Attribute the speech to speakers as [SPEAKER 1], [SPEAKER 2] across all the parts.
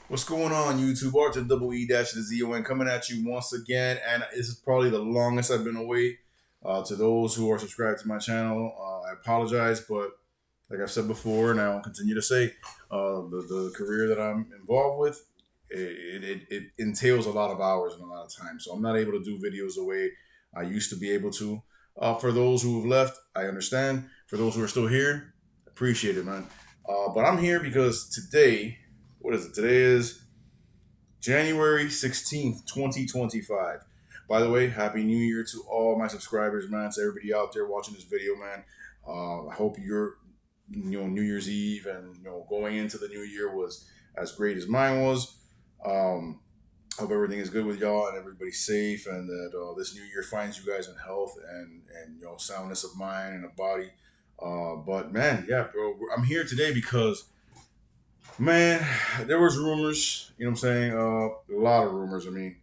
[SPEAKER 1] What's going on, YouTube? R to the double E dash to the ZON coming at you once again, and this is probably the longest I've been away. To those who are subscribed to my channel, I apologize, but like I've said before, and I'll continue to say, the career that I'm involved with, it entails a lot of hours and a lot of time, so I'm not able to do videos the way I used to be able to. For those who have left, I understand. For those who are still here, appreciate it, man. But I'm here because today, what is it? Today is January 16th, 2025. By the way, Happy New Year to all my subscribers, man. To everybody out there watching this video, man. I hope your New Year's Eve and going into the new year was as great as mine was. Hope everything is good with y'all and everybody's safe, and that this new year finds you guys in health and soundness of mind and of body. But man, yeah, bro, I'm here today because, man, there was rumors, you know what I'm saying? A lot of rumors. I mean,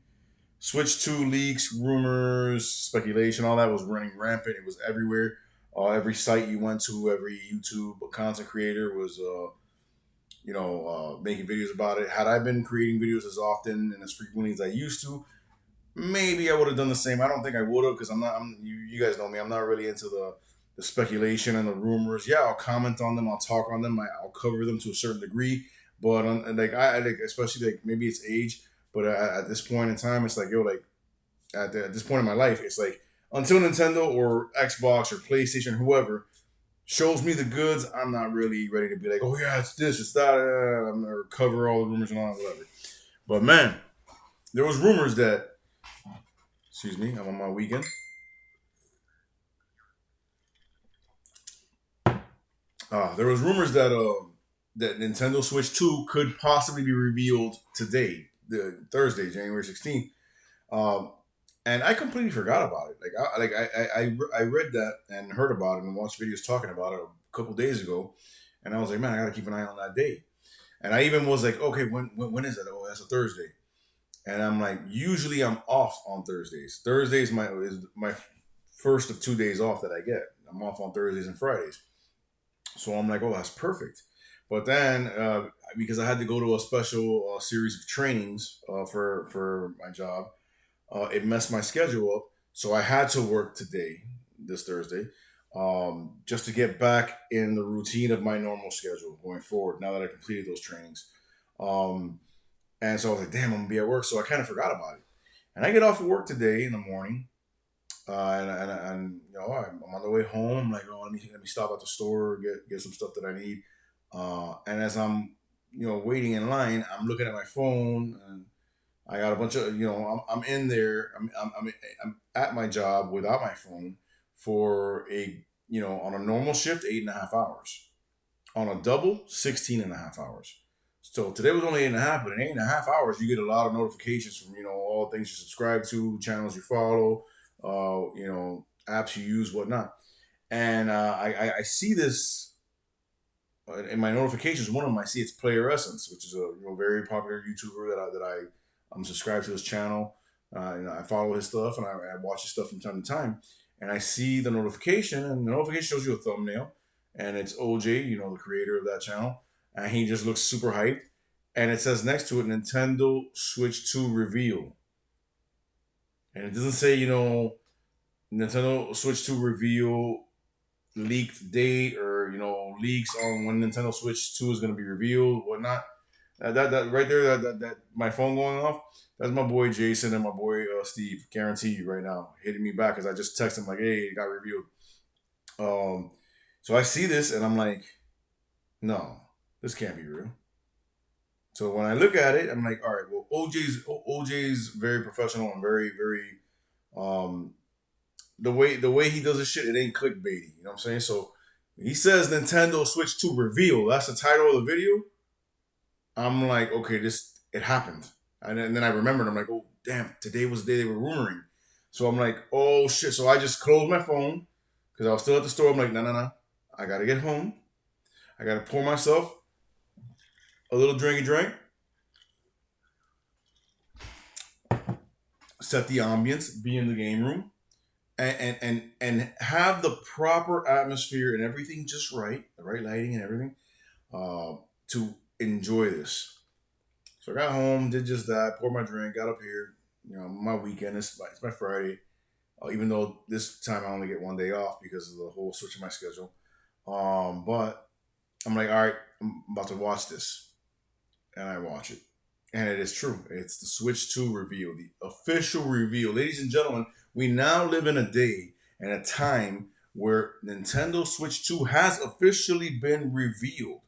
[SPEAKER 1] Switch 2 leaks, rumors, speculation, all that was running rampant. It was everywhere. Every site you went to, every YouTube content creator was, making videos about it. Had I been creating videos as often and as frequently as I used to, maybe I would have done the same. I don't think I would have because I'm not. You guys know me. I'm not really into the speculation and the rumors. Yeah, I'll comment on them. I'll talk on them. I'll cover them to a certain degree. But I like, especially like maybe it's age. But at this point in time, it's like at this point in my life, it's like until Nintendo or Xbox or PlayStation, whoever shows me the goods, I'm not really ready to be like, oh yeah, it's this, it's that, or cover all the rumors and all that, whatever. But man, there was rumors that, excuse me, I'm on my weekend. There was rumors that that Nintendo Switch 2 could possibly be revealed today, the Thursday, January 16th. Um, and I completely forgot about it. I read that and heard about it and watched videos talking about it a couple days ago, and I was like, man, I gotta keep an eye on that day. And I even was like, okay, when is that? Oh, that's a Thursday. And I'm like, usually I'm off on Thursdays. Thursdays is my first of 2 days off that I get. I'm off on Thursdays and Fridays. So I'm like, oh, that's perfect. But then, because I had to go to a special series of trainings for my job, it messed my schedule up. So I had to work today, this Thursday, just to get back in the routine of my normal schedule going forward. Now that I completed those trainings, um, and so I was like, damn, I'm gonna be at work. So I kind of forgot about it. And I get off of work today in the morning, and I'm on the way home. I'm like, oh, let me stop at the store, get some stuff that I need. And as I'm waiting in line, I'm looking at my phone, and I got a bunch of I'm in there. I'm at my job without my phone for a on a normal shift 8.5 hours, on a double 16 and a half hours. So today was only 8.5, but in 8.5 hours, you get a lot of notifications from all the things you subscribe to, channels you follow, apps you use, whatnot. And I see this in my notifications. One of them, I see it's Player Essence, which is a very popular YouTuber I'm subscribed to his channel. I follow his stuff and I watch his stuff from time to time. And I see the notification, and the notification shows you a thumbnail, and it's OJ, the creator of that channel, and he just looks super hyped. And it says next to it, Nintendo Switch 2 reveal, and it doesn't say Nintendo Switch 2 reveal leaked date, or leaks on when Nintendo Switch 2 is going to be revealed, whatnot. That right there, that my phone going off. That's my boy Jason and my boy Steve. Guarantee you right now, hitting me back because I just texted him like, "Hey, it got revealed." So I see this and I'm like, "No, this can't be real." So when I look at it, I'm like, "All right, well, OJ's very professional and very very um the way he does his shit, it ain't clickbaity. You know what I'm saying?" So he says Nintendo Switch 2 reveal. That's the title of the video. I'm like, okay, this it happened, and then I remembered. I'm like, oh damn, today was the day they were rumoring. So I'm like, oh shit. So I just closed my phone because I was still at the store. I'm like, no, no, no. I gotta get home. I gotta pour myself a little drinky drink, set the ambience, be in the game room, and have the proper atmosphere and everything just right, the right lighting and everything, to enjoy this. So I got home, did just that, poured my drink, got up here. My weekend. It's my Friday. Even though this time I only get one day off because of the whole switch in my schedule. But I'm like, all right, I'm about to watch this, and I watch it, and it is true. It's the Switch 2 reveal, the official reveal, ladies and gentlemen. We now live in a day and a time where Nintendo Switch 2 has officially been revealed.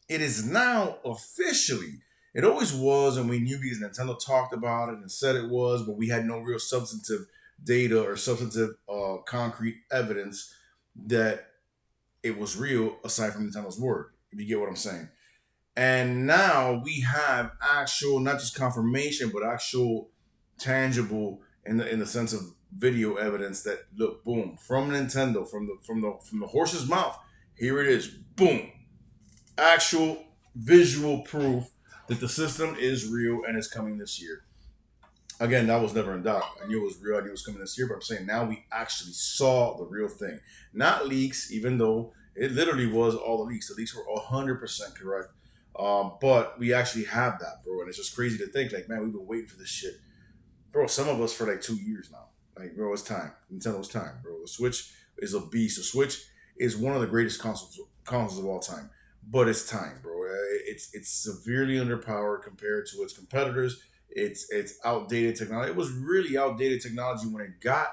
[SPEAKER 1] It is now officially. It always was, and we knew because Nintendo talked about it and said it was, but we had no real substantive data or substantive concrete evidence that it was real aside from Nintendo's word. If you get what I'm saying. And now we have actual, not just confirmation, but actual tangible in the sense of video evidence that look, boom, from Nintendo, from the horse's mouth. Here it is, boom, actual visual proof that the system is real and is coming this year. Again, that was never in doubt. I knew it was real. I knew it was coming this year, but I'm saying now we actually saw the real thing. Not leaks, even though it literally was all the leaks. The leaks were 100% correct. But we actually have that, bro. And it's just crazy to think, like, man, we've been waiting for this shit. Bro, some of us for like 2 years now. Like, bro, it's time. Nintendo's time, bro. The Switch is a beast. The Switch is one of the greatest consoles of all time. But it's time, bro. It's severely underpowered compared to its competitors. It's outdated technology. It was really outdated technology when it got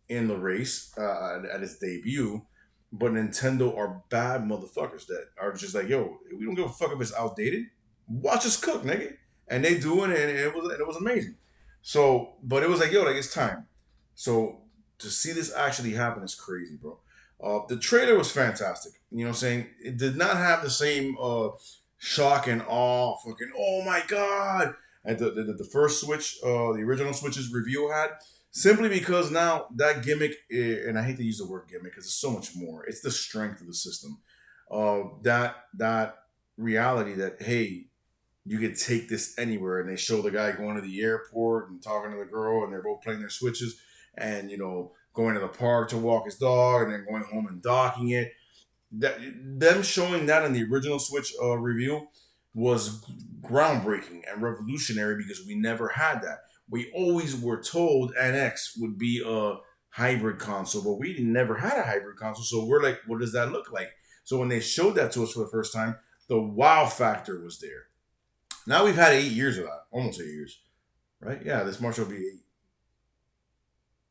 [SPEAKER 1] in the race at its debut. But Nintendo are bad motherfuckers that are just like, yo, we don't give a fuck if it's outdated. Watch us cook, nigga. And they do it, and it was amazing. So, but it was like, yo, like it's time. So to see this actually happen is crazy, bro. The trailer was fantastic. You know what I'm saying? It did not have the same shock and awe, fucking, oh my god, and the first Switch, the original Switch's review had. Simply because now that gimmick, and I hate to use the word gimmick because it's so much more. It's the strength of the system. That reality that, hey, you could take this anywhere, and they show the guy going to the airport and talking to the girl, and they're both playing their Switches, and going to the park to walk his dog, and then going home and docking it. That them showing that in the original Switch review was groundbreaking and revolutionary because we never had that. We always were told NX would be a hybrid console, but we never had a hybrid console. So we're like, what does that look like? So when they showed that to us for the first time, the wow factor was there. Now we've had 8 years of that, almost 8 years, right? Yeah, this March will be 8.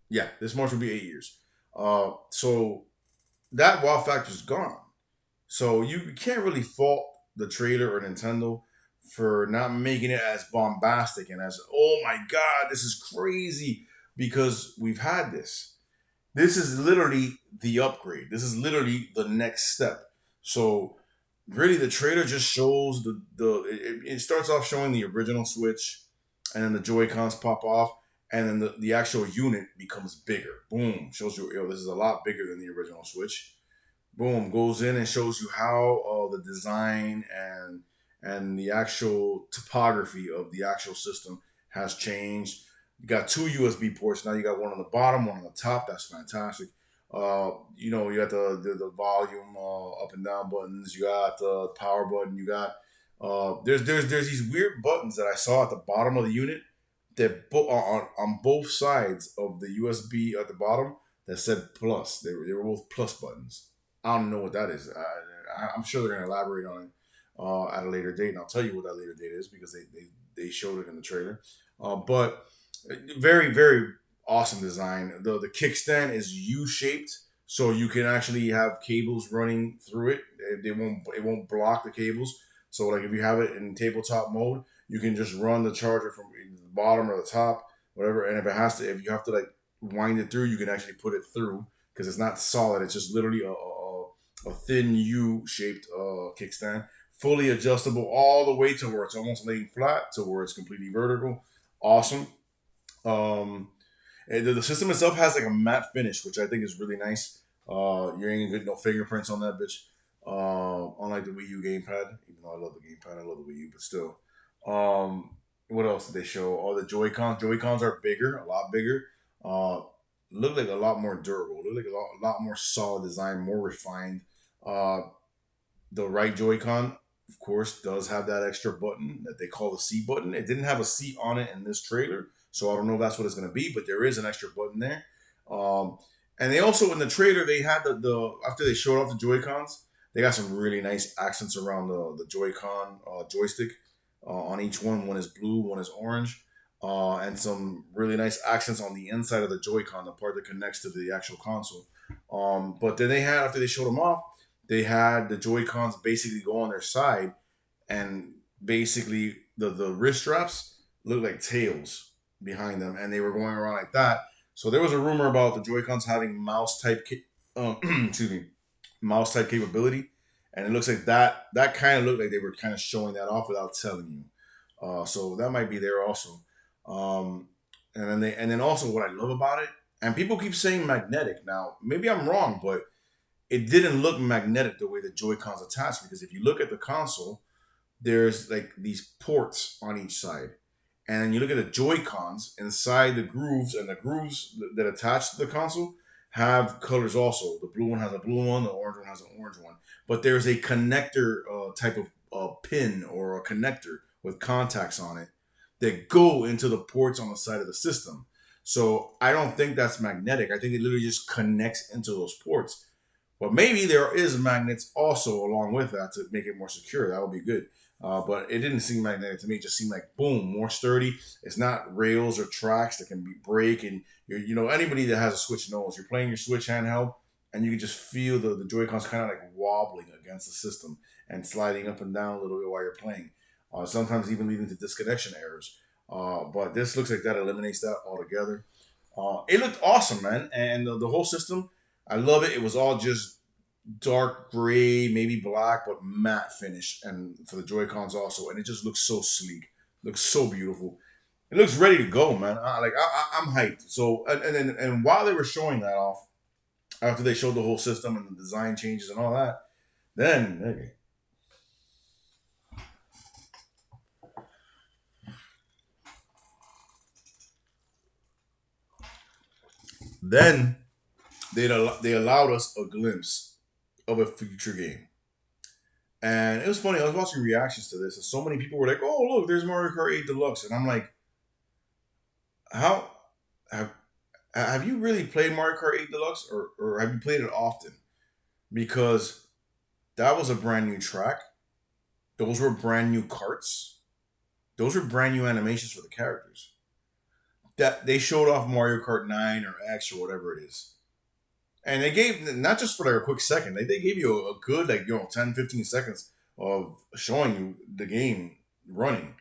[SPEAKER 1] Yeah, this March will be 8 years. So that wow factor is gone. So you can't really fault the trailer or Nintendo for not making it as bombastic and as, oh my god, this is crazy, because we've had this. This is literally the upgrade. This is literally the next step. So really, the trailer just shows it starts off showing the original Switch, and then the Joy Cons pop off, and then the actual unit becomes bigger. Boom, shows you, yo, this is a lot bigger than the original Switch. Boom, goes in and shows you how the design and the actual topography of the actual system has changed. You got two USB ports now. You got one on the bottom, one on the top. That's fantastic. You got the volume up and down buttons. You got the power button. You got there's these weird buttons that I saw at the bottom of the unit that on both sides of the USB at the bottom that said plus. They were both plus buttons. I don't know what that is. I'm sure they're gonna elaborate on it at a later date, and I'll tell you what that later date is because they showed it in the trailer. But very very awesome design. The kickstand is U shaped, so you can actually have cables running through it. It won't block the cables. So like if you have it in tabletop mode, you can just run the charger from the bottom or the top, whatever. And if you have to like wind it through, you can actually put it through because it's not solid. It's just literally a thin U shaped kickstand, fully adjustable all the way to where it's almost laying flat to where it's completely vertical. Awesome. Um, and the system itself has like a matte finish, which I think is really nice. You ain't gonna get no fingerprints on that bitch. Unlike the Wii U gamepad, even though I love the gamepad, I love the Wii U, but still. What else did they show? Oh, the Joy-Cons. Joy-Cons are bigger, a lot bigger. Uh, look like a lot more durable. Look like a lot more solid design, more refined. The right Joy-Con. of course, does have that extra button that they call the C button. It didn't have a C on it in this trailer, so I don't know if that's what it's going to be, but there is an extra button there. Um, and they also in the trailer they had the after they showed off the Joy Cons, they got some really nice accents around the Joy-Con joystick. On each one, one is blue, one is orange, and some really nice accents on the inside of the Joy-Con, the part that connects to the actual console. But then they had after they showed them off, they had the Joy Cons basically go on their side, and basically the wrist straps look like tails behind them, and they were going around like that. So there was a rumor about the Joy Cons having mouse type, excuse me, mouse type capability, and it looks like that kind of looked like they were kind of showing that off without telling you. So that might be there also. Um, and then also what I love about it, and people keep saying magnetic. Now maybe I'm wrong, but it didn't look magnetic the way the Joy Cons attached, because if you look at the console, there's like these ports on each side. And then you look at the Joy Cons inside the grooves, and the grooves that attach to the console have colors also. The blue one has a blue one, the orange one has an orange one. But there's a connector type of pin or a connector with contacts on it that go into the ports on the side of the system. So I don't think that's magnetic. I think it literally just connects into those ports. But maybe there is magnets also along with that to make it more secure. That would be good. But it didn't seem magnetic to me. It just seemed like boom, more sturdy. It's not rails or tracks that can be break. And you know, anybody that has a Switch knows you're playing your Switch handheld, and you can just feel the Joy Cons kind of like wobbling against the system and sliding up and down a little bit while you're playing. Sometimes even leading to disconnection errors. But this looks like that eliminates that altogether. It looked awesome, man, and the whole system. I love it. It was all just dark gray, maybe black, but matte finish, and for the Joy Cons also, and it just looks so sleek, looks so beautiful. It looks ready to go, man. I'm hyped. So and while they were showing that off, after they showed the whole system and the design changes and all that, then okay, then they allowed us a glimpse of a future game. And it was funny. I was watching reactions to this, and so many people were like, "Oh, look, there's Mario Kart 8 Deluxe," and I'm like, "How have have you really played Mario Kart 8 Deluxe, or have you played it often?" Because that was a brand new track. Those were brand new carts. Those were brand new animations for the characters. That they showed off Mario Kart 9 or X or whatever it is. And they gave not just for like a quick second, they gave you a good like 10, 15 seconds of showing you the game running.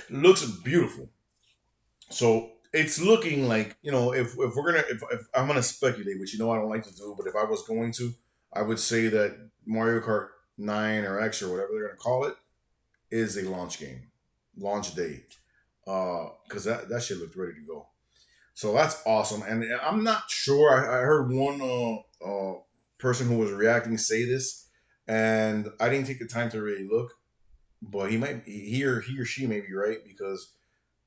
[SPEAKER 1] Looks beautiful. So it's looking like, if we're gonna if I'm gonna speculate, which I don't like to do, but if I was going to, I would say that Mario Kart 9 or X or whatever they're gonna call it is a launch game, launch day, because that shit looked ready to go. So that's awesome, and I'm not sure. I heard one person who was reacting say this, and I didn't take the time to really look, but he or she may be right, because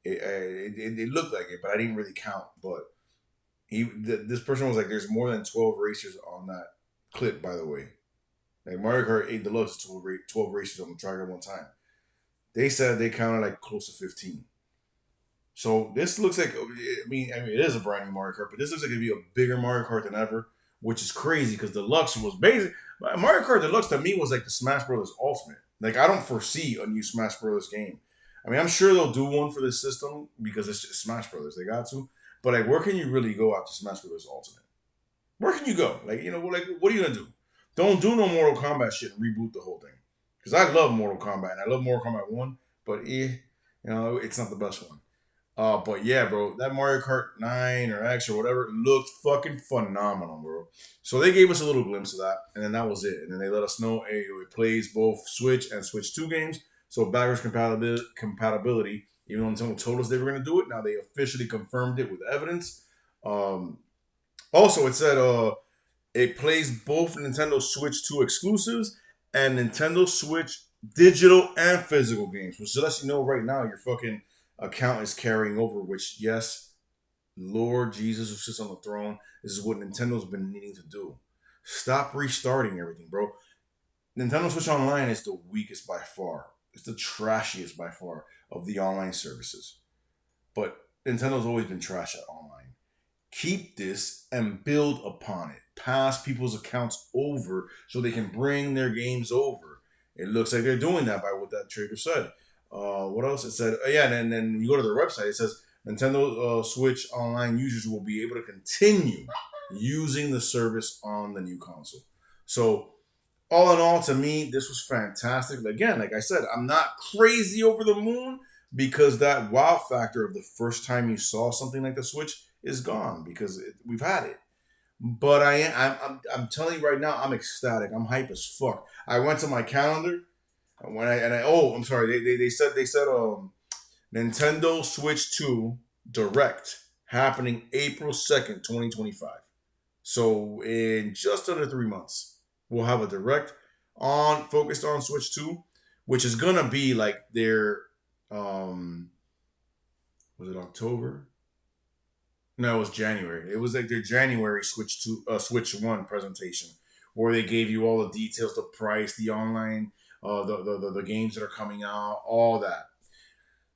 [SPEAKER 1] it looked like it, but I didn't really count. But this person was like, "There's more than 12 racers on that clip." By the way, like Mario Kart 8 Deluxe is 12 racers on the track at one time. They said they counted like close to 15. So this looks like, I mean, it is a brand new Mario Kart, but this looks like it'd be a bigger Mario Kart than ever, which is crazy because Deluxe was basic. Mario Kart Deluxe to me was like the Smash Brothers Ultimate. Like I don't foresee a new Smash Brothers game. I mean, I'm sure they'll do one for this system because it's just Smash Brothers. They got to, but like, where can you really go after Smash Brothers Ultimate? Where can you go? Like, like, what are you gonna do? Don't do no Mortal Kombat shit and reboot the whole thing. Because I love Mortal Kombat and I love Mortal Kombat One, but it's not the best one. But yeah, bro, that Mario Kart 9 or X or whatever looked fucking phenomenal, bro. So they gave us a little glimpse of that, and then that was it. And then they let us know, hey, it plays both Switch and Switch 2 games. So backwards compatibility, even though Nintendo told us they were going to do it, now they officially confirmed it with evidence. Um, Also, it said it plays both Nintendo Switch 2 exclusives and Nintendo Switch digital and physical games, which lets you know right now your fucking account is carrying over, which, yes, Lord Jesus who sits on the throne, this is what Nintendo's been needing to do. Stop restarting everything, bro. Nintendo Switch Online is the weakest by far. It's the trashiest by far of the online services. But Nintendo's always been trash at online. Keep this and build upon it. Pass people's accounts over so they can bring their games over. It looks like they're doing that by what that trader said. What else? It said, yeah, and then you go to their website, it says Nintendo Switch Online users will be able to continue using the service on the new console. So, all in all, to me, this was fantastic. Again, like I said, I'm not crazy over the moon because that wow factor of the first time you saw something like the Switch is gone because we've had it. But I'm telling you right now, I'm ecstatic. I'm hype as fuck. I went to my calendar oh, I'm sorry. They said Nintendo Switch 2 Direct happening April 2nd, 2025. So in just under 3 months, we'll have a direct on focused on Switch 2, which is gonna be like their um was it October? No, it was January. It was like their January Switch 1 presentation where they gave you all the details, the price, the online the games that are coming out, all that.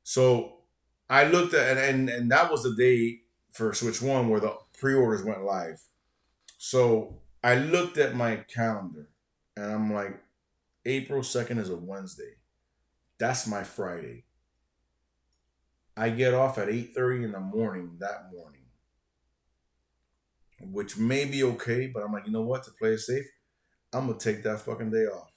[SPEAKER 1] So I looked at and that was the day for Switch 1 where the pre-orders went live. So I looked at my calendar and I'm like, April 2nd is a Wednesday. That's my Friday. I get off at 8:30 in the morning that morning, which may be okay, but I'm like, you know what? To play it safe, I'm gonna take that fucking day off.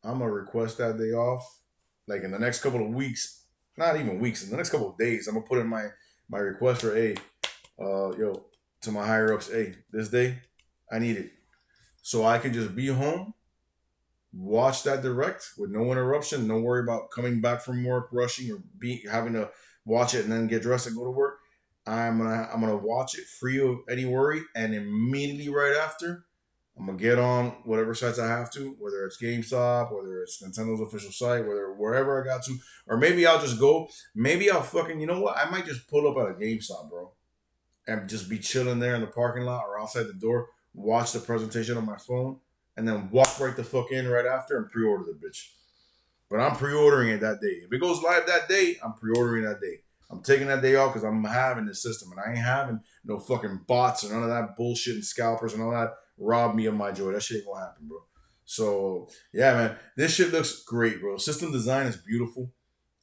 [SPEAKER 1] I'm gonna request that day off. Like in the next couple of weeks, not even weeks, in the next couple of days, I'm gonna put in my request for yo, to my higher ups, hey, this day, I need it. So I can just be home, watch that direct with no interruption, no worry about coming back from work, rushing or be having to watch it and then get dressed and go to work. I'm gonna watch it free of any worry, and immediately right after, I'm gonna get on whatever sites I have to, whether it's GameStop, whether it's Nintendo's official site, whether wherever I got to, or maybe I'll just go. Maybe I'll fucking, you know what? I might just pull up at a GameStop, bro, and just be chilling there in the parking lot or outside the door, watch the presentation on my phone, and then walk right the fuck in right after and pre-order the bitch. But I'm pre-ordering it that day. If it goes live that day, I'm pre-ordering that day. I'm taking that day off because I'm having this system, and I ain't having no fucking bots and none of that bullshit and scalpers and all that rob me of my joy. That shit ain't gonna happen, bro. So yeah, man, this shit looks great, bro. System design is beautiful.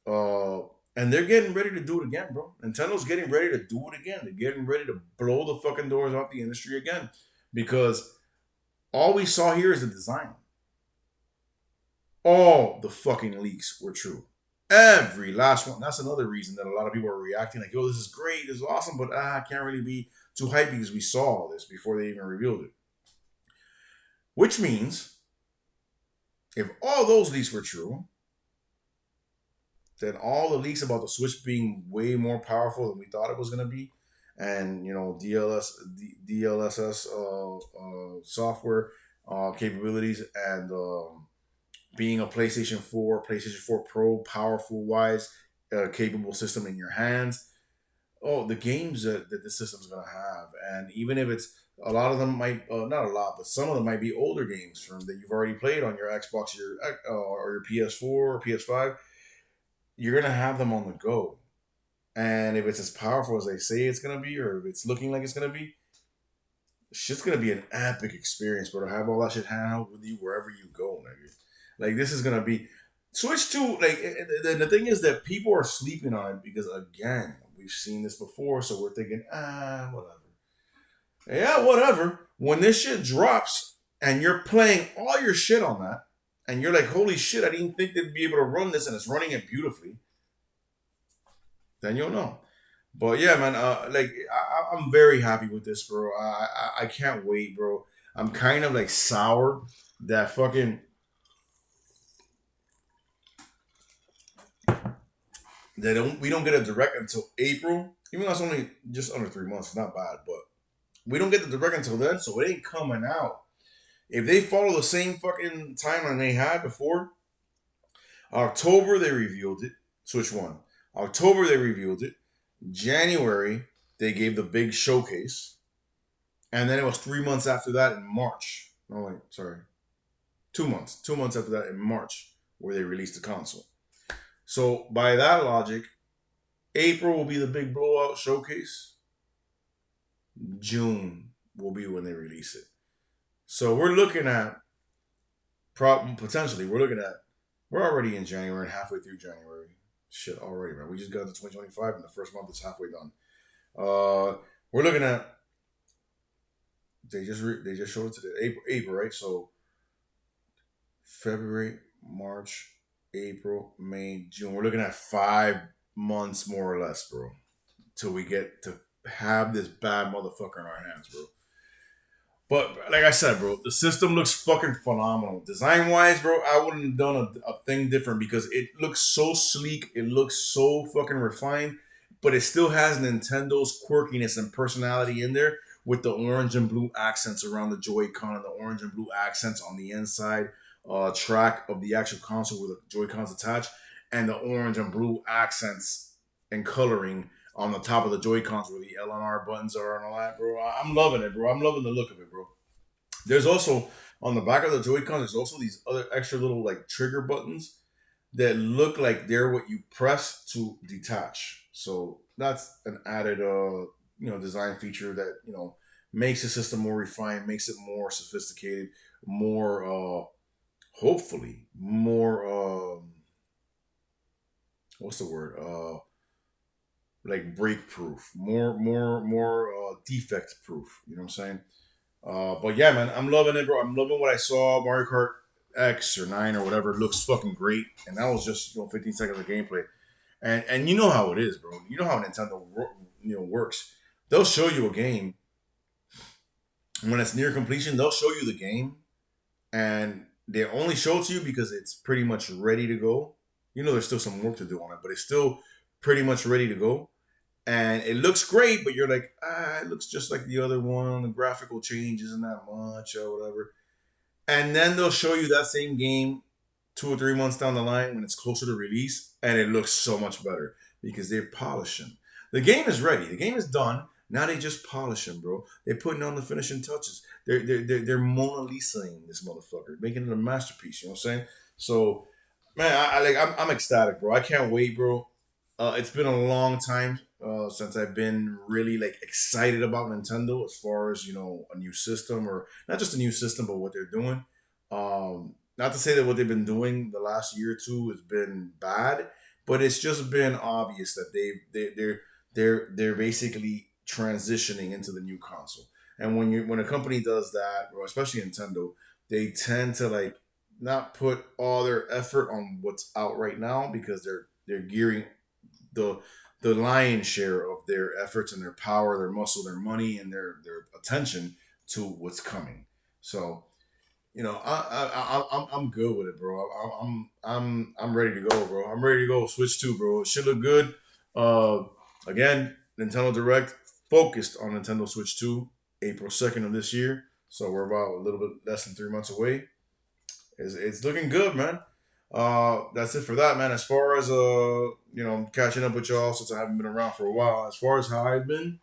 [SPEAKER 1] And they're getting ready to do it again, bro. Nintendo's getting ready to do it again. They're getting ready to blow the fucking doors off the industry again because all we saw here is the design. All the fucking leaks were true. Every last one. That's another reason that a lot of people are reacting like, yo, this is great, this is awesome, but I can't really be too hyped because we saw all this before they even revealed it. Which means, if all those leaks were true, then all the leaks about the Switch being way more powerful than we thought it was going to be, and DLSS software capabilities, and being a PlayStation 4 Pro, powerful wise, capable system in your hands. Oh, the games that the system's gonna have, and even if it's a lot of them might not a lot, but some of them might be older games from that you've already played on your Xbox, or your PS4 or PS5. You're gonna have them on the go, and if it's as powerful as they say it's gonna be, or if it's looking like it's gonna be, shit's gonna be an epic experience. But to have all that shit handheld with you wherever you go, nigga. Like this is gonna be Switch 2. Like the thing is that people are sleeping on it because again, we've seen this before, so we're thinking, whatever. Yeah, whatever. When this shit drops and you're playing all your shit on that, and you're like, holy shit, I didn't think they'd be able to run this, and it's running it beautifully, then you'll know. But yeah, man, I'm very happy with this, bro. I can't wait, bro. I'm kind of like sour that fucking we don't get a direct until April. Even though it's only just under 3 months, it's not bad, but we don't get the direct until then, so it ain't coming out. If they follow the same fucking timeline they had before, October they revealed it. Switch 1. October they revealed it. January they gave the big showcase. And then it was 3 months after that in March. No, wait, sorry. 2 months. 2 months after that, in March, where they released the console. So by that logic, April will be the big blowout showcase. June will be when they release it. So we're looking at potentially we're already in January and halfway through January. Shit, already, man. We just got to 2025 and the first month is halfway done. We're looking at they just showed it to the April, right? So February, March, April, May, June. We're looking at 5 months more or less, bro, till we get to have this bad motherfucker in our hands, bro. But like I said, bro, the system looks fucking phenomenal. Design wise, bro, I wouldn't have done a thing different because it looks so sleek. It looks so fucking refined, but it still has Nintendo's quirkiness and personality in there with the orange and blue accents around the Joy-Con and the orange and blue accents on the inside track of the actual console where the Joy-Cons attached, and the orange and blue accents and coloring on the top of the Joy Cons where the LNR buttons are and all that, bro. I'm loving it, bro. I'm loving the look of it, bro. There's also on the back of the Joy Cons, there's also these other extra little like trigger buttons that look like they're what you press to detach. So that's an added, design feature that makes the system more refined, makes it more sophisticated, more, hopefully, more. What's the word? Like break proof, more defect proof. You know what I'm saying? But yeah, man, I'm loving it, bro. I'm loving what I saw. Mario Kart X or 9 or whatever looks fucking great, and that was just 15 seconds of gameplay. And you know how it is, bro. You know how Nintendo works. They'll show you a game when it's near completion. They'll show you the game, and they only show it to you because it's pretty much ready to go. There's still some work to do on it, but it's still pretty much ready to go and it looks great, but you're like, it looks just like the other one. The graphical change isn't that much or whatever. And then they'll show you that same game 2 or 3 months down the line when it's closer to release, and it looks so much better because they're polishing. The game is ready. The game is done. Now they just polishing, bro. They're putting on the finishing touches. They're Mona Lisaing this motherfucker, making it a masterpiece. You know what I'm saying? So, man, I'm ecstatic, bro. I can't wait, bro. It's been a long time since I've been really like excited about Nintendo as far as a new system or not just a new system, but what they're doing. Not to say that what they've been doing the last year or two has been bad, but it's just been obvious that they're basically transitioning into the new console. And when a company does that, or especially Nintendo, they tend to like not put all their effort on what's out right now because they're gearing the the lion's share of their efforts and their power, their muscle, their money, and their attention to what's coming. So I'm good with it, bro. I'm ready to go, bro. I'm ready to go. Switch 2, bro. It should look good. Uh, Again, Nintendo Direct focused on Nintendo Switch 2, April 2nd of this year. So we're about a little bit less than 3 months away. It's looking good, man. That's it for that, man. As far as catching up with y'all since I haven't been around for a while. As far as how I've been,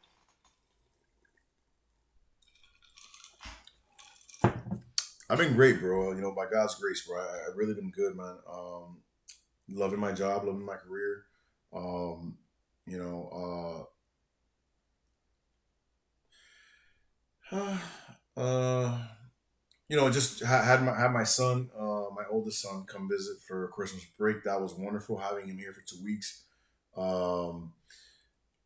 [SPEAKER 1] I've been great, bro. By God's grace, bro. I've really been good, man. Loving my job, loving my career. Um, you know, uh, uh, just had my son, my oldest son, come visit for Christmas break. That was wonderful having him here for 2 weeks. Um,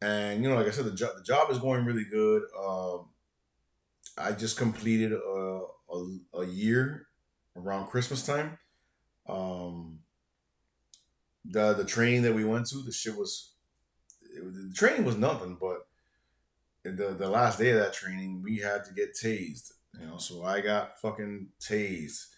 [SPEAKER 1] and like I said, the job is going really good. I just completed a year around Christmas time. Um, the training that we went to, the training was nothing, but the last day of that training, we had to get tased. So I got fucking tased.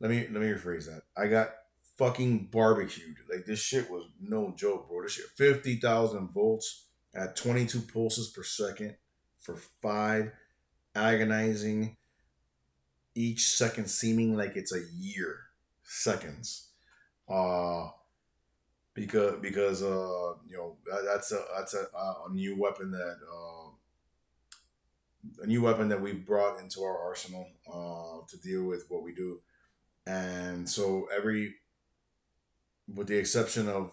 [SPEAKER 1] Let me rephrase that. I got fucking barbecued. Like this shit was no joke, bro. This shit 50,000 volts at 22 pulses per second for 5 agonizing, each second seeming like it's a year seconds. Uh that's a new weapon that we've brought into our arsenal to deal with what we do. And so with the exception of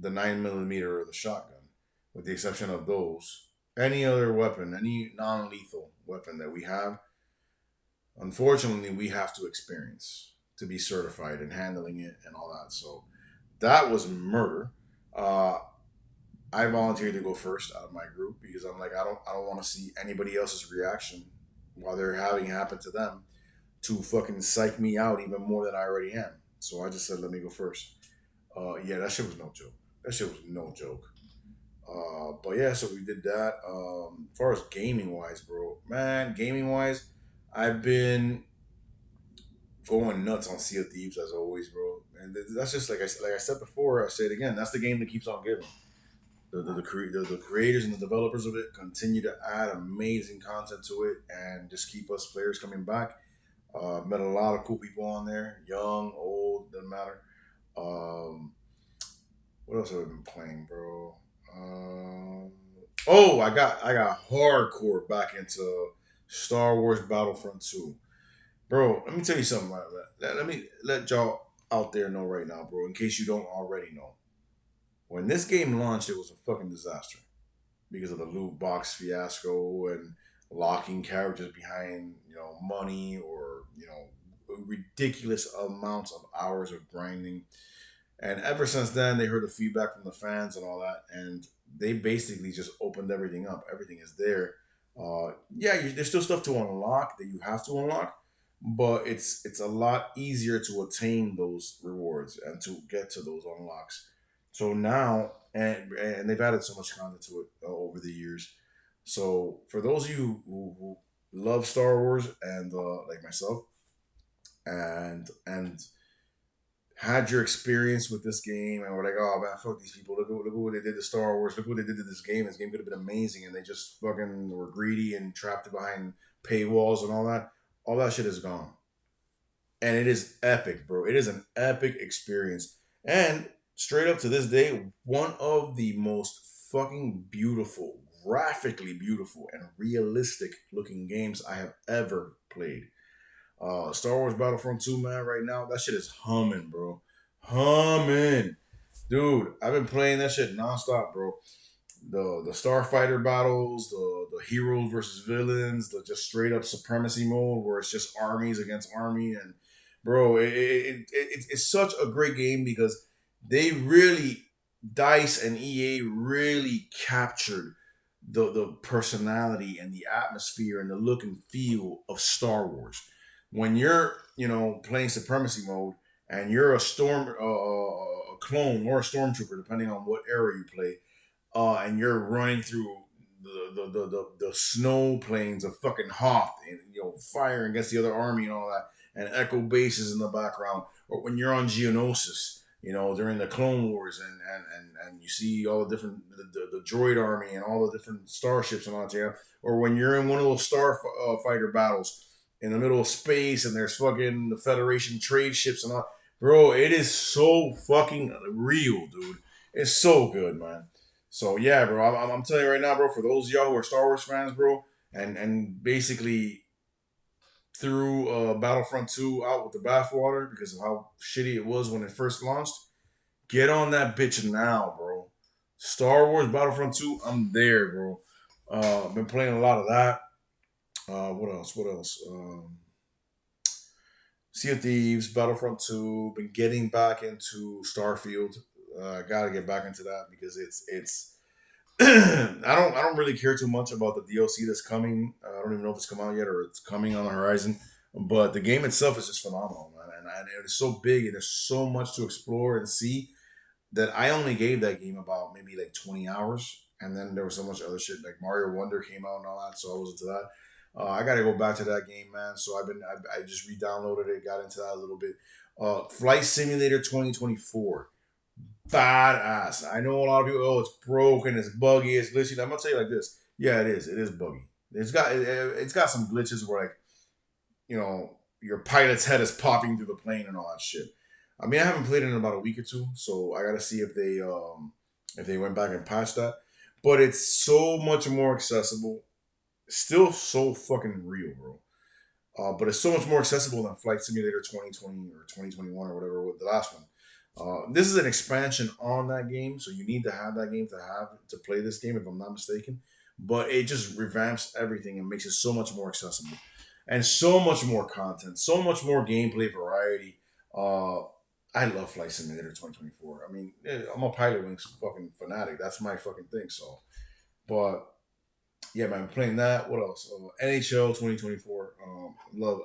[SPEAKER 1] the 9 millimeter or the shotgun, with the exception of those, any other weapon, any non-lethal weapon that we have, unfortunately, we have to experience to be certified in handling it and all that. So that was murder. Uh, I volunteered to go first out of my group because I'm like, I don't want to see anybody else's reaction while they're having it happen to them to fucking psych me out even more than I already am. So I just said, let me go first. Yeah, that shit was no joke. That shit was no joke. But yeah, so we did that. As far as gaming wise, bro, man, gaming wise, I've been going nuts on Sea of Thieves as always, bro. And that's just like I said before. I say it again. That's the game that keeps on giving. The creators and the developers of it continue to add amazing content to it and just keep us players coming back. Met a lot of cool people on there, young, old, doesn't matter. Um, what else have I been playing, bro? Um, oh, I got hardcore back into Star Wars Battlefront 2. Bro, let me tell you something. Let me let y'all out there know right now, bro, in case you don't already know. When this game launched, it was a fucking disaster because of the loot box fiasco and locking characters behind, money or, ridiculous amounts of hours of grinding. And ever since then, they heard the feedback from the fans and all that, and they basically just opened everything up. Everything is there. Yeah, there's still stuff to unlock that you have to unlock, but it's a lot easier to attain those rewards and to get to those unlocks. So now, and they've added so much content to it over the years. So for those of you who love Star Wars and like myself, and had your experience with this game and were like, oh man, fuck these people. Look what they did to Star Wars. Look what they did to this game. This game could have been amazing. And they just fucking were greedy and trapped it behind paywalls and all that. All that shit is gone. And it is epic, bro. It is an epic experience. And straight up to this day, one of the most fucking beautiful, graphically beautiful, and realistic looking games I have ever played. Star Wars Battlefront 2, man, right now, that shit is humming, bro. Humming. Dude, I've been playing that shit nonstop, bro. The starfighter battles, the heroes versus villains, the just straight up supremacy mode where it's just armies against army, and bro, it's such a great game because they really Dice and EA really captured the personality and the atmosphere and the look and feel of Star Wars. When you're playing supremacy mode and you're a clone or a stormtrooper, depending on what era you play, and you're running through the snow plains of fucking Hoth and firing against the other army and all that, and echo bases in the background, or when you're on Geonosis, during the Clone Wars, and you see all the different the droid army and all the different starships and all that, or when you're in one of those fighter battles in the middle of space and there's fucking the Federation trade ships and all. Bro, it is so fucking real, dude. It's so good, man. So yeah, bro, I'm telling you right now, bro. For those of y'all who are Star Wars fans, bro, and basically threw Battlefront 2 out with the bathwater because of how shitty it was when it first launched, get on that bitch now, bro. Star Wars Battlefront 2, I'm there, bro. Been playing a lot of that. What else? What else? Sea of Thieves, Battlefront 2. Been getting back into Starfield. Gotta get back into that because it's I don't really care too much about the DLC that's coming. I don't even know if it's come out yet or it's coming on the horizon. But the game itself is just phenomenal, man. And it's so big and there's so much to explore and see that I only gave that game about maybe like 20 hours. And then there was so much other shit like Mario Wonder came out and all that, so I was into that. I got to go back to that game, man. So I just re-downloaded it, got into that a little bit. Flight Simulator 2024, badass. I know a lot of people. Oh, it's broken, it's buggy, it's glitchy. I'm gonna tell you like this. Yeah, it is. It is buggy. It's got some glitches where like your pilot's head is popping through the plane and all that shit. I mean, I haven't played it in about a week or two, so I gotta see if they went back and patched that. But it's so much more accessible. Still so fucking real, bro. but it's so much more accessible than Flight Simulator 2020 or 2021 or whatever with the last one. This is an expansion on that game, so you need to have that game to play this game, if I'm not mistaken. But it just revamps everything and makes it so much more accessible, and so much more content, so much more gameplay variety. Uh, I love Flight Simulator 2024. I mean, I'm a Pilot Wings fucking fanatic. That's my fucking thing. So, but yeah, man, playing that. What else? NHL 2024. I love.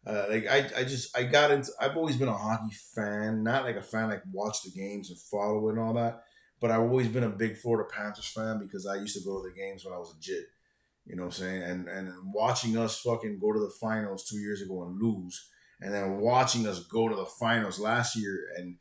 [SPEAKER 1] I got into. I've always been a hockey fan, not like a fan like watch the games and follow it and all that. But I've always been a big Florida Panthers fan because I used to go to the games when I was a jit. You know what I'm saying? And watching us fucking go to the finals 2 years ago and lose, and then watching us go to the finals last year and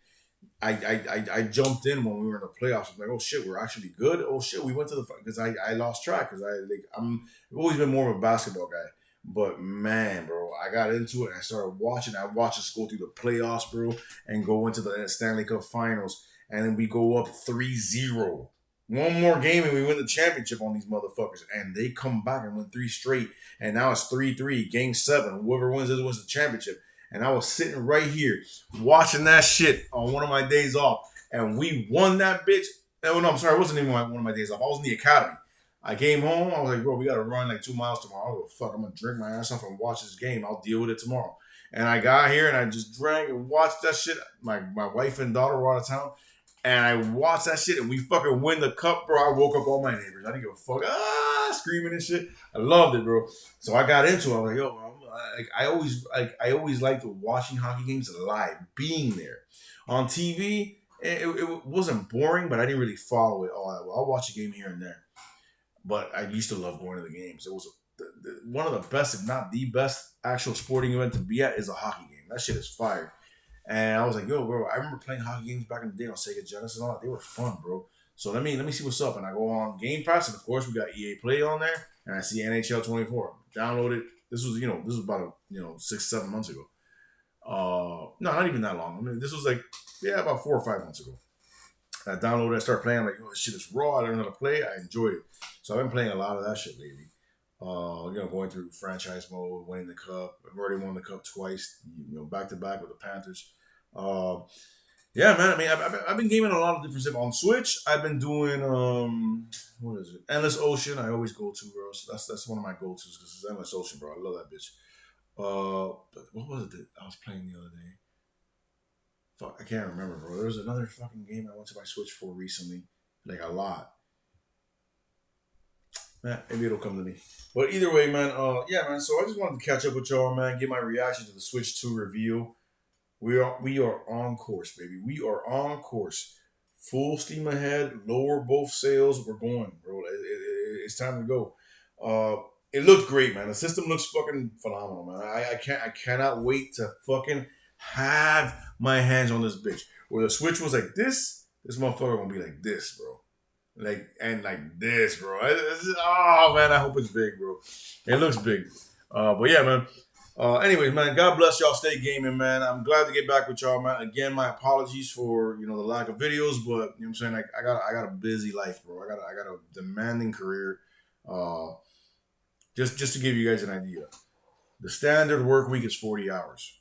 [SPEAKER 1] I jumped in when we were in the playoffs. I'm like, oh shit, we're actually good. Oh shit, we went to the because I lost track because I've always been more of a basketball guy. But man, bro, I got into it and I started watching. I watched us go through the playoffs, bro, and go into the Stanley Cup Finals, and then we go up 3-0. One more game and we win the championship on these motherfuckers, and they come back and win three straight, and now it's 3-3, game seven. Whoever wins this wins the championship. And I was sitting right here watching that shit on one of my days off, and we won that bitch. Oh no, I'm sorry, it wasn't even one of my days off. I was in the academy. I came home. I was like, bro, we got to run like 2 miles tomorrow. I go, fuck, I'm gonna drink my ass off and watch this game. I'll deal with it tomorrow. And I got here and I just drank and watched that shit. My wife and daughter were out of town, and I watched that shit, and we fucking win the cup, bro. I woke up all my neighbors. I didn't give a fuck, screaming and shit. I loved it, bro. So I got into it. I was like, yo, bro, I always liked watching hockey games live, being there on TV. It wasn't boring, but I didn't really follow it all that well. I'll watch a game here and there, but I used to love going to the games. It was one of the best, if not the best, actual sporting event to be at is a hockey game. That shit is fire. And I was like, yo, bro, I remember playing hockey games back in the day on Sega Genesis and all that. They were fun, bro. So let me see what's up. And I go on Game Pass, and of course we got EA Play on there, and I see NHL 24. Download it. This was about 6-7 months ago. No, not even that long. I mean, this was like about 4 or 5 months ago. I downloaded it, I started playing. I'm like, oh, this shit is raw. I learned how to play. I enjoyed it. So I've been playing a lot of that shit lately. Going through franchise mode, winning the cup. I've already won the cup twice, back to back with the Panthers. Uh, yeah, man. I mean, I've been gaming a lot of different stuff on Switch. I've been doing what is it? Endless Ocean. I always go to, bro. So that's one of my go tos because it's Endless Ocean, bro. I love that bitch. But what was it that I was playing the other day? Fuck, I can't remember, bro. There was another fucking game I went to my Switch for recently, like a lot. Maybe it'll come to me. But either way, man. Yeah, man. So I just wanted to catch up with y'all, man. Get my reaction to the Switch 2 review. We are on course, baby. We are on course. Full steam ahead. Lower both sails. We're going, bro. It's time to go. It looked great, man. The system looks fucking phenomenal, man. I cannot wait to fucking have my hands on this bitch. Where the Switch was like this motherfucker gonna be like this, bro. Like this, bro. Oh man, I hope it's big, bro. It looks big. But yeah, man. Anyways, man, God bless y'all. Stay gaming, man. I'm glad to get back with y'all, man. Again, my apologies for the lack of videos, but you know what I'm saying. Like, I got a busy life, bro. I got a demanding career. Uh, just to give you guys an idea, the standard work week is 40 hours.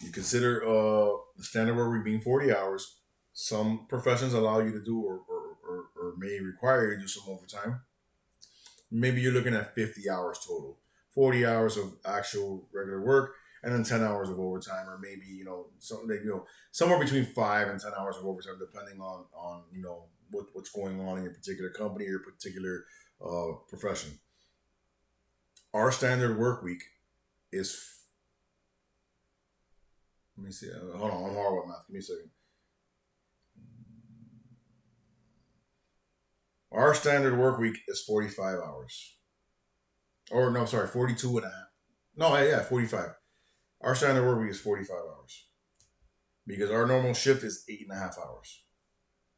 [SPEAKER 1] You consider the standard work week being 40 hours. Some professions allow you to do or may require you to do some overtime. Maybe you're looking at 50 hours total. 40 hours of actual regular work and then 10 hours of overtime, or maybe, somewhere between 5 and 10 hours of overtime, depending on what's going on in your particular company or particular profession. Our standard work week is, let me see, hold on, I'm horrible at math. Give me a second. Our standard work week is 45 hours. Or no, sorry, 42 and a half. No, yeah, 45. Our standard work week is 45 hours. Because our normal shift is 8.5 hours.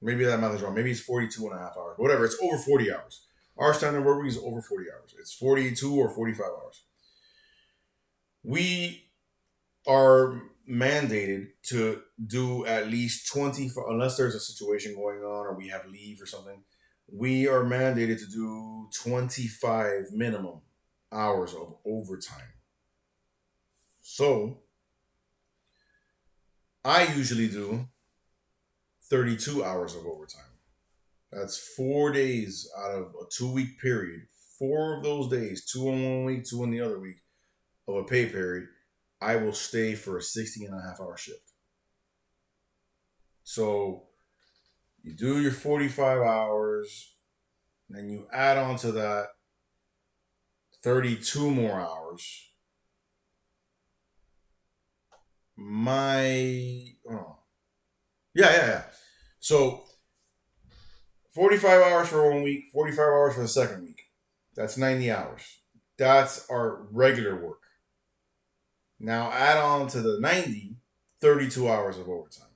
[SPEAKER 1] Maybe that math is wrong. Maybe it's 42 and a half hours. Whatever, it's over 40 hours. Our standard work week is over 40 hours. It's 42 or 45 hours. We are mandated to do at least 20, unless there's a situation going on or we have leave or something. we are mandated to do 25 minimum hours of overtime. So I usually do 32 hours of overtime. That's 4 days out of a 2 week period. 4 of those days, two in one week, two in the other week of a pay period, I will stay for a 60 and a half hour shift. So you do your 45 hours, then you add on to that 32 more hours. Oh, yeah. So 45 hours for 1 week, 45 hours for the second week. That's 90 hours. That's our regular work. Now add on to the 90, 32 hours of overtime.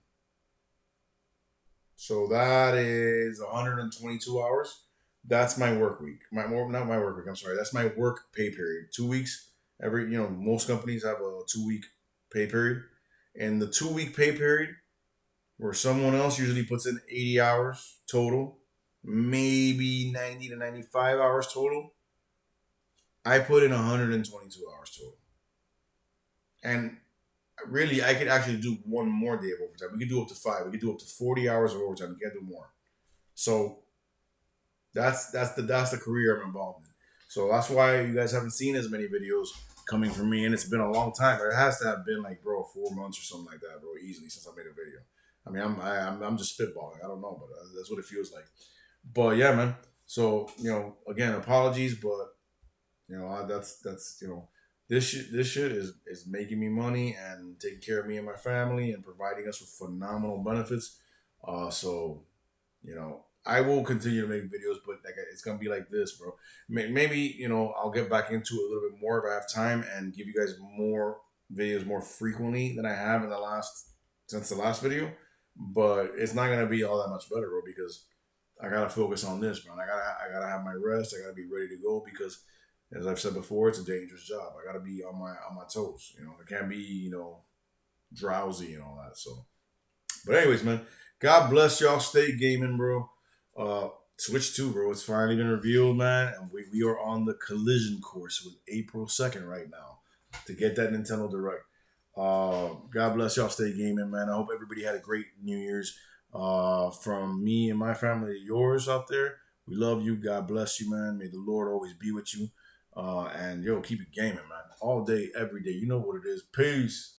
[SPEAKER 1] So that is 122 hours. That's my work week. Not my work week. I'm sorry. That's my work pay period. 2 weeks. Most companies have a 2 week pay period, and the 2 week pay period, where someone else usually puts in 80 hours total, maybe 90 to 95 hours total. I put in 122 hours total, and really, I could actually do one more day of overtime. We could do up to five. We could do up to 40 hours of overtime. We can't do more. So that's the career I'm involved in. So that's why you guys haven't seen as many videos coming from me, and it's been a long time. It has to have been like, bro, 4 months or something like that, bro, easily since I made a video. I mean, I'm just spitballing. I don't know, but that's what it feels like. But yeah, man. So again, apologies, but that's this shit is making me money and taking care of me and my family and providing us with phenomenal benefits. So I will continue to make videos, but like it's gonna be like this, bro. Maybe I'll get back into it a little bit more if I have time and give you guys more videos more frequently than I have in the last since the last video. But it's not gonna be all that much better, bro, because I gotta focus on this, man. I gotta have my rest. I gotta be ready to go because, as I've said before, it's a dangerous job. I gotta be on my toes. I can't be drowsy and all that. So, but anyways, man, God bless y'all. Stay gaming, bro. Switch 2, bro. It's finally been revealed, man, and we are on the collision course with April 2nd right now to get that Nintendo Direct. God bless y'all. Stay gaming, man. I hope everybody had a great New Year's. From me and my family to yours out there. We love you. God bless you, man. May the Lord always be with you. And keep it gaming, man. All day, every day. You know what it is. Peace.